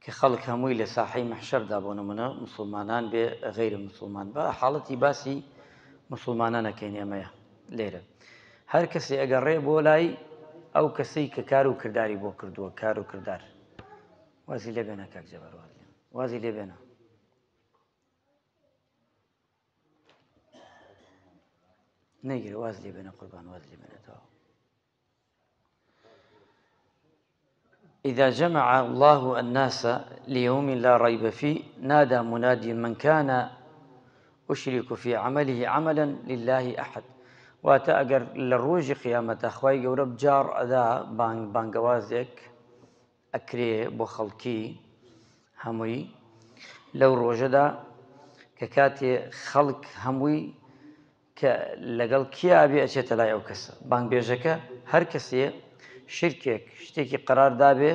کە خەڵک هەمووی لە ساحەی مەحشەردا بۆ نمونە موسڵمانان بێ غەیرە موسڵمان بە حاڵەتی باسی موسڵمانانەکەین ئێمەیە لێرە هەر کەسێ ئەگەڕێ بۆ لای ئەو کەسەی کە کار و کردداری بۆ کردووە کار و کردار وازی لێ بێنە کاک جەبار وازی لێ بێنە نەیگرێ واز لێ بێنە قوربان واز لێ بێنێتەوە إذا جمع الله الناس ليوم لا ريب فيه نادى منادي من كان أشرك في عمله عملا لله أحد واتأجر للروج قيامة أخوي يورب جار أدا بانجوازك أكري بخلقي هموي لو روجدا ككاتي خلق هموي كلقل كيابي أشيت لا يوكس بانج بيجك هر كسي شركێک شتێکی قرار دابێ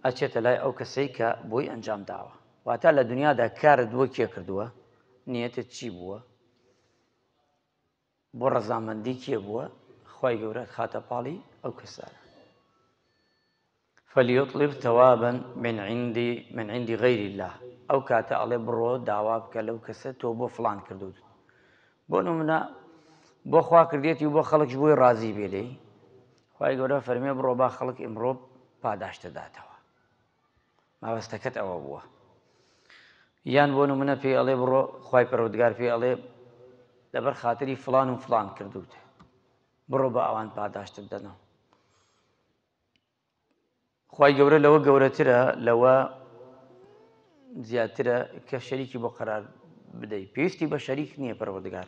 ئەچێتە لای ئەو کەسەی کە بۆی ئەنجام داوە واتە لە دنیادا کارت بۆ کێ کردووە نیەتت چی بووە بۆ ڕەزامەندی کێ بووە خوای گەورە خاتە پاڵی ئەو کەسانە فليطلب ثوابا من عند غير الله ئەو کاتە ئەڵێ بڕۆ داوا بکە لەو کەسە تۆ بۆ فڵان کردوت بۆ نمونە بۆ خوا کردێتی و بۆ خەڵکش بۆی ڕازی بێ لێی خوای گەورە فەرمێ بڕۆ با خەڵک ئیمڕۆ پاداشتە داتەوە ماوەستەکەت ئەوە بووە یان بۆ نمونە پێی ئەڵێ بڕۆ خوای پەروەردگار پێی ئەڵێ لەبەر خاتری فڵان و فڵان کردووت بڕۆ بە ئەوان پاداشتت دەنەوە خوای گەورە لەوە گەورەترە لەوە زیاترە کە شەریکی بۆ قەرار بدەیت پێویستی بە شەریک نییە پەروەردگار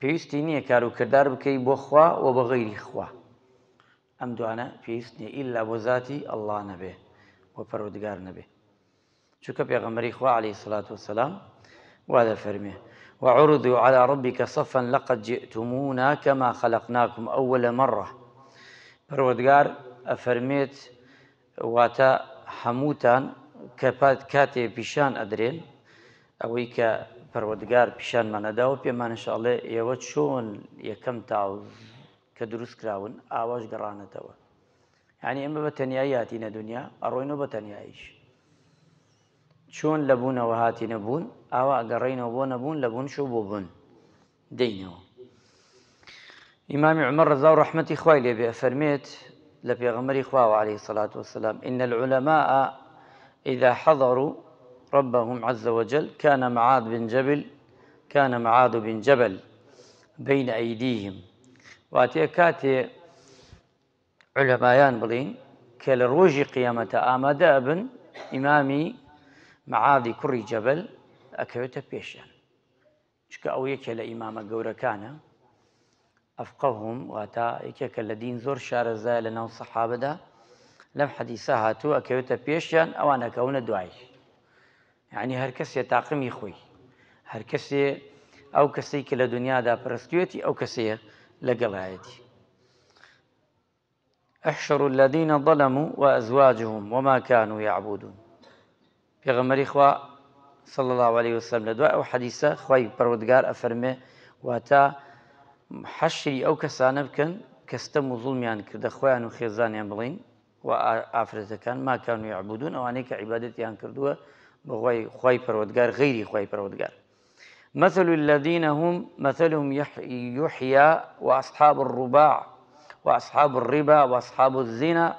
پێویستی نییە کار و کردار بکەی بۆ خوا و بە غەیری خوا ئەم دوانە پێویست نییە ئیلا بۆ ذاتی ئەڵڵا نەبێ بۆ پەروەردگار نەبێ چونکە پێغەمبەری خوا عەلەیهی سەڵات وەسەلام وا دەفەرمێ وعرضوا على ربك صفا لقد جئتمونا كما خلقناكم أول مرة پەروەردگار ئەفەرمێت واتە هەمووتان کاتێ پیشان ئەدرێن ئەوەی کە پەروەردگار پیشانمانەداوە پێمانەشاڵێ ئێوە چۆن یەکەم تاو کە دروست کراون ئاواش گەڕانەتەوە یعنی ئێمە بە تەنیایی هاتینە دنیا ئەڕۆینەوە بە تەنیاییش چۆن لە بوونەوە هاتینە بوون ئاوا ئەگەڕێینەوە بۆ نەبوون لە بوونش و بۆ بوون دەینەوە ئیمامی عومەر ڕەزا و ڕەحمەتی خوای لێبێ ئەفەرمێت لە پێغەمبەری خواوە عەلەیهی سەڵات وەسەلام إن العلماء إذا حضروا ربهم عز وجل كان معاذ بن جبل بين أيديهم واتێ کاتێ علەمایان بڵین کە لە ڕۆژی قیامەتە ئامادە ئەبن ئیمامی مەعاذی کوڕی جەبەل ئەکەوێتە پێشیان چکە ئەو یەکێ لە ئیمامە گەورەکانە ئەفقەهوم واتە یەکێکە لە دین زۆر شارەزایە لە ناو سەحابەدا لەم حەدیسە هاتووە ئەکەوێتە پێشیان ئەوان ئەکەونە دوای یعنی هەر کەسێ تاقمی خۆی هەر کەسێ ئەو کەسەی کە لە دنیادا پەرستوێتی ئەو کەسەیە لەگەڵایەتی احشروا الذين ظلموا وأزواجهم وما كانوا يعبدون پێغەمبەری خوا صلى الله عليه وسلم لە دوای ئەو حەدیسە خوای پەروەردگار ئەفەرمێ واتە حەشری ئەو کەسانە بکەن کە ستەم و زوڵمیان کردە خۆیان و خێزانیان بڵین و ئافرەتەکان ما كانوا يعبدون ئەوانەی کە عیبادەتیان کردووە بە خوای پەروەردگار غەیری خوای پەروەردگار مثلهم يحيى وأصحاب الربا وأصحاب الزنا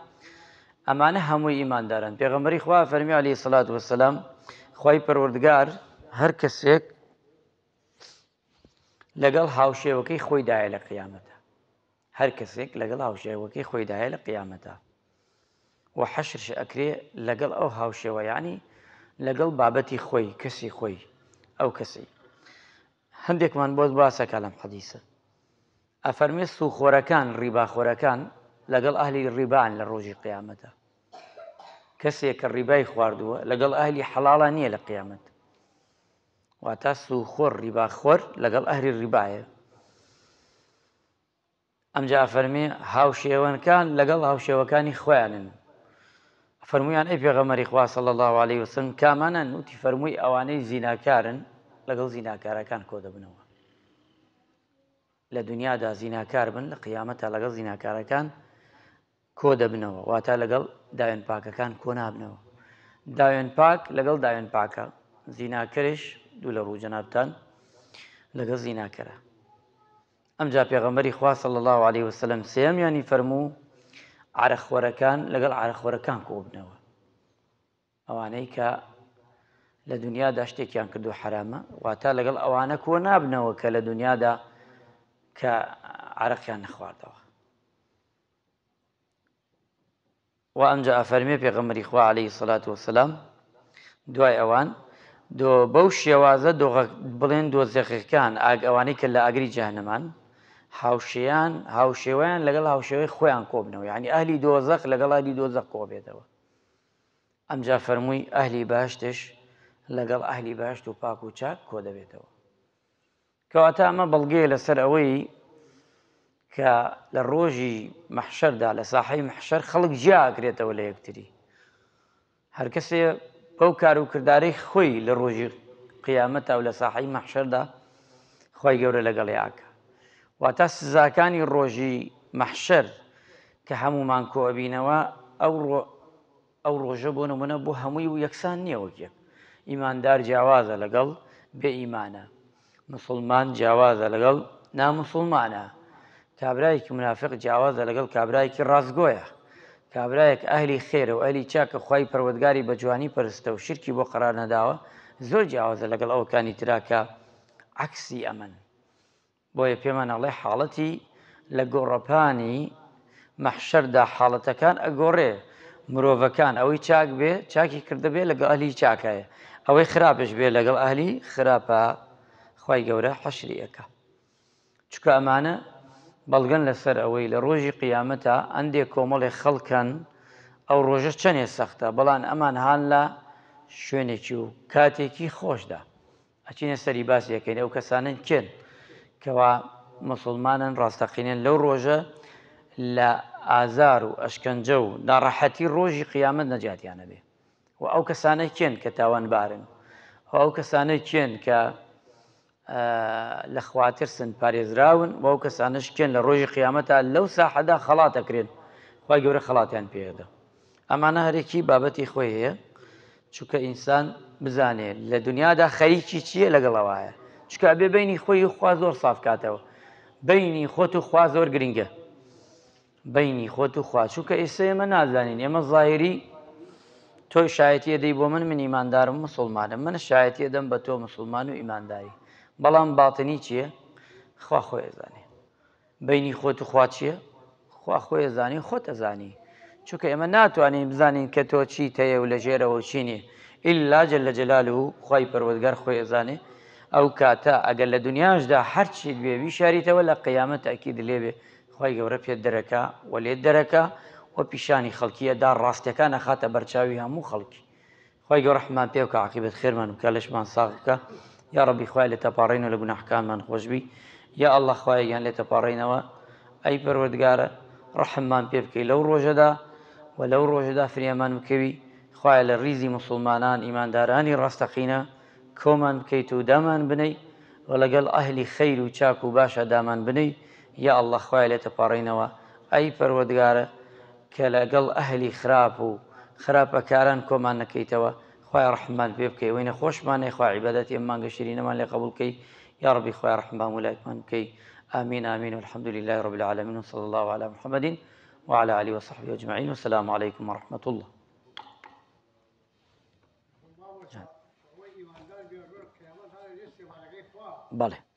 ئەمانە هەمووی ئیماندارن پێغەمبەری خوا فەرمی عەلەیهی سەڵات وەسەلام خوای پەروەردگار هەر کەسێک لەگەڵ هاوشێوەکەی خۆیدایە لە قیامەتە هەر کەسێک لەگەڵ هاوشێوەکەی خۆیدایە لە قیامەتە و حەشرش ئەکرێ لەگەڵ ئەو هاوشێوە یعنی لەگەڵ بابەتی خۆی کەسی خۆی ئەو کەسی هەندێکمان بۆت باسەکە لەم حەدیسە ئەفەرمێ سوخۆرەکان ڕیباخۆرەکان لەگەڵ ئەهلی ڕیبان لە ڕۆژی قیامەتە کەسێک کە ڕیبای خواردووە لەگەڵ ئەهلی حەڵاڵە نییە لە قیامەت واتە سوخۆر ڕیباخۆر لەگەڵ ئەهلی ڕیبایە ئەمجا ئەفەرمێ هاوشێوەکان لەگەڵ هاوشێوەکانی خۆیانن فەرموویان ئەی پێغەمبەری خوا صلی الله عليه وسلم کامانن وتی فەرمووی ئەوانەی زیناکارن لەگەڵ زیناکارەکان کۆ دەبنەوە لە دنیادا زیناکار بن لە قیامەتە لەگەڵ زیناکارەکان کۆ دەبنەوە، واتە لەگەڵ داوێن پاکەکان کۆ نابنەوە. داوێن پاک لەگەڵ داوێن پاکە، زیناکەرش دوو لە ڕوو جەنابتان لەگەڵ زیناکەرە. ئەمجا پێغەمبەری خوا صلی الله عليه وسلم سێمیانی فەرموو عارەخۆرەکان لەگەڵ عارەخۆرەکان کۆ بنەوە، ئەوانەی کە لە دنیادا شتێکیان کردو حرامە، واتە لەگەڵ ئەوانە کۆ نابنەوە کە لە دنیادا کە عارەقیان نەخواردەوە. و ئەمجا ئەفەرمێ پێغەمبەری خوا عەلەیهی سەڵات وەسەلام دوای ئەوان بەو شێوازە بڵێن دۆزەخەکان ئەوانەی کە لە ئاگری جەهەنەمان هاوشێوەیان لەگەڵ هاوشێوەی خۆیان کۆ بنەوە، یعنی ئەهلی دۆزەخ لەگەڵ ئەهلی دۆزەخ کۆ بێتەوە. ئەمجا فەرمووی ئەهلی باشتش لەگەڵ ئەهلی باشت و پاک و چاک کۆ دەبێتەوە. کەواتە ئەمە بەڵگەیە لەسەر ئەوەی کە لە ڕۆژی مەحشەردا لە ساحەی مەحشەر خەڵک جیاکرێتەوە لە یەکتری، هەر کەسێ بەو کار و کردارەی خۆی لە ڕۆژی قیامەتە و لە ساحەی مەحشەردا خۆی گەورە لەگەڵی ئاکە. واتە سزاکانی ڕۆژی مەحشەر کە هەمومان کۆبینەوە ئەو ڕۆژە بۆ نمونە بۆ هەمووی و یەکسان نییە وەک یەک. ئیماندار جیاوازە لەگەڵ بێ ئیمانە، مسڵمان جیاوازە لەگەڵ نامسڵمانە، کابرایەکی منافق جیاوازە لەگەڵ کابرایەکی ڕاستگۆیە، کابرایەک ئەهلی خێرە و ئەهلی چاکە خوای پەروەردگاری بە جوانی پەرستە و شرکی بۆ قەرار نەداوە زۆر جیاوازە لەگەڵ ئەوەکانی تراکە عەکسی ئەمەن. بۆیە پێمان ئەڵێ حاڵەتی لە گۆڕەپانی مەحشەردا حاڵەتەکان ئەگۆڕێ مرۆڤەکان، ئەوەی چاک بێ چاکی کردە بێ لەگەڵ ئەهلی چاکایە، ئەوەی خراپش بێ لەگەڵ ئەهلی خراپە، خوای گەورە حەشری ئەکا. چونکە ئەمانە بەڵگەن لەسەر ئەوەی لە ڕۆژی قیامەتە ئەندێک کۆمەڵێک خەڵکن ئەو ڕۆژە چەندێ سەختە، بەڵام ئەمان هاان لە شوێنێکی و کاتێکی خۆشدا ئەچینە سەری باسی یەکەین. ئەو کەسانن کێن کەوا مسڵمانن ڕاستەقینێن لەو ڕۆژە لە ئازار و ئەشکەنجە و ناڕەحەتی ڕۆژی قیامەت نەجاتیانە بێ. و ئەو کەسانەی کێن کە تاوانبارن، ئەو کەسانەی کێن کە لە خواترسن پارێزراون، و ئەو کەسانش کێن لە ڕۆژی قیامەتە لەو ساحەدا خەڵاتەکرێن، خوای گەورە خەڵاتیان پێدە. ئەمانە هەرێکی بابەتی خۆی هەیە، چونکە ئینسان بزانێت لە دنیادا خەریکی چییە لەگەڵەوەیە، چکە ئەبێ بینی خۆی و خوا زۆر ساف کاتەوە، بینی خۆت و خوا زۆر گرنگە، بینی خۆت و خوا. چونکە ئێستا ئێمە نازانین، ئێمە زاهری تۆی شایەتی دەی بۆ من ئیماندارم مسڵمانم، من شایەتی دەم بە تۆ مسڵمان و ئیمانداری، بەڵام باتنی چییە؟ خوا خۆی ئەزانێ. بینی خۆت و خوا چییە؟ خوا خۆی ئەزانێ، خۆت ئەزانی. چونکە ئێمە ناتوانین بزانین کە تۆ چیت هەیە و لە ژێرەوە چی نییە، ئیلا جەلە جەلالوهو خوای پەروەردگار خۆی ئەزانێ. ئەو کاتە ئەگەر لە دنیاشدا هەرچیت بێ بیشاریتەوە لە قیامەت ئەکید لێ بێ خوای گەورە پێت دەرەکا و لێت دەرەکا و پیشانی خەڵکیەدا ڕاستیەکان ئەخاتە بەرچاوی هەموو خەڵکی. خوای گەورە ڕەحمان پێ بکە، عاقبەت خێرمان بکە، لەشمان ساغ بکە. یا ڕەبی خوای لێ تەپاڕێنەوە لە گوناحەکانمان خۆشبی. یا ئەڵڵا خوایەگیان لێ تەپاڕێنەوە، ئەی پەروەردگارە ڕەحممان پێ بکەی لەو ڕۆژەدا و لەو ڕۆژەدا فریامان بکەوی. خوایە لە ڕیزی مسڵمانان ئیماندارانی ڕاستەقینە کۆمان بکەیت و دامان بنەی و لەگەڵ ئەهلی خەیر و چاک و باشە دامان بنەی. یا ئەڵڵا خوایە لێ تەپاڕێنەوە، ئەی پەروەردگارە کە لەگەڵ ئەهلی خراپ و خراپەکاران کۆمان نەکەیتەوە، خوای ڕەحمان پێ بکەی، وەی نەخۆشمانێ خوا عیبادەتی ئەممان گەشترینەمان لێ قبوڵ بکەی. یا ڕەبی خوای ڕەحمان وەلایەتمان بکەی. آمين آمين والحمد لله رب العالمين وصلى الله على محمد وعلى آله وصحبه أجمعين والسلام عليكم ورحمة الله. بله.